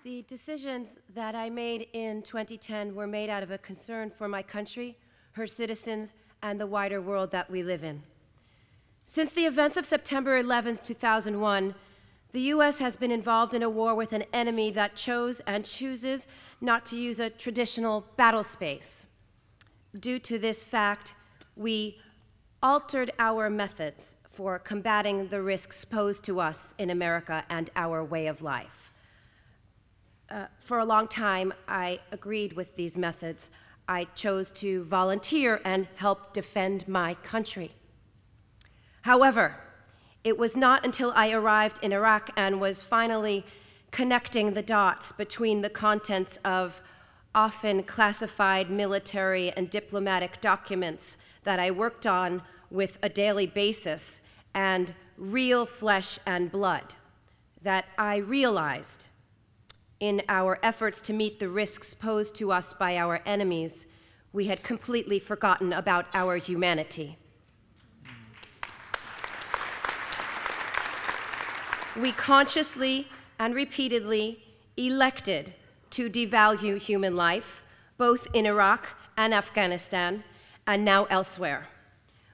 The decisions that I made in 2010 were made out of a concern for my country, her citizens, and the wider world that we live in. Since the events of September 11th, 2001, the U.S. has been involved in a war with an enemy that chose and chooses not to use a traditional battle space. Due to this fact, we altered our methods for combating the risks posed to us in America and our way of life. For a long time, I agreed with these methods. I chose to volunteer and help defend my country. However, it was not until I arrived in Iraq and was finally connecting the dots between the contents of often classified military and diplomatic documents that I worked on with a daily basis and real flesh and blood that I realized in our efforts to meet the risks posed to us by our enemies, we had completely forgotten about our humanity. We consciously and repeatedly elected to devalue human life, both in Iraq and Afghanistan, and now elsewhere.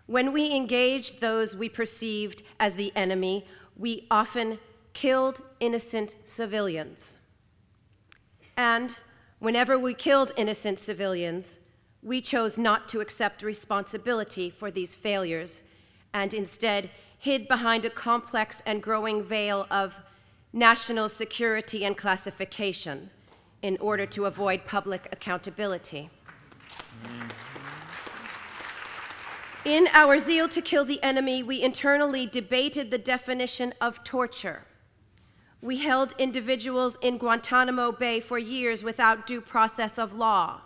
When we engaged those we perceived as the enemy, we often killed innocent civilians. And whenever we killed innocent civilians, we chose not to accept responsibility for these failures and instead hid behind a complex and growing veil of national security and classification in order to avoid public accountability. In our zeal to kill the enemy, we internally debated the definition of torture. We held individuals in Guantanamo Bay for years without due process of law.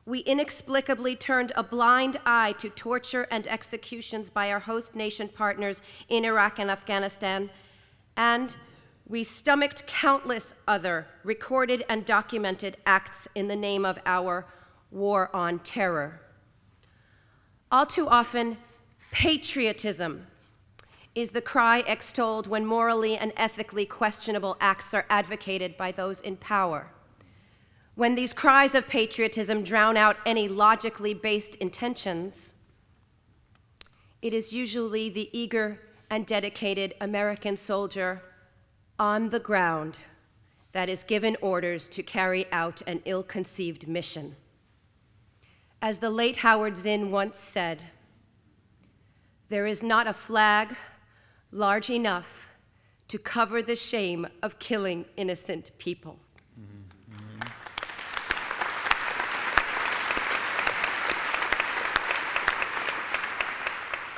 We inexplicably turned a blind eye to torture and executions by our host nation partners in Iraq and Afghanistan, and we stomached countless other recorded and documented acts in the name of our war on terror. All too often, patriotism is the cry extolled when morally and ethically questionable acts are advocated by those in power. When these cries of patriotism drown out any logically based intentions, it is usually the eager and dedicated American soldier on the ground that is given orders to carry out an ill-conceived mission. As the late Howard Zinn once said, "There is not a flag large enough to cover the shame of killing innocent people."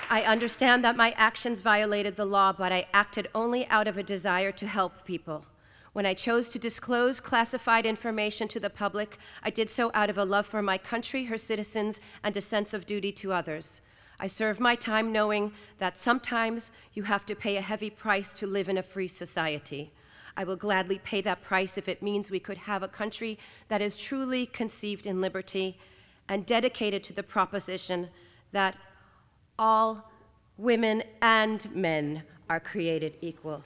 I understand that my actions violated the law, but I acted only out of a desire to help people. When I chose to disclose classified information to the public, I did so out of a love for my country, her citizens, and a sense of duty to others. I serve my time knowing that sometimes you have to pay a heavy price to live in a free society. I will gladly pay that price if it means we could have a country that is truly conceived in liberty and dedicated to the proposition that all women and men are created equal.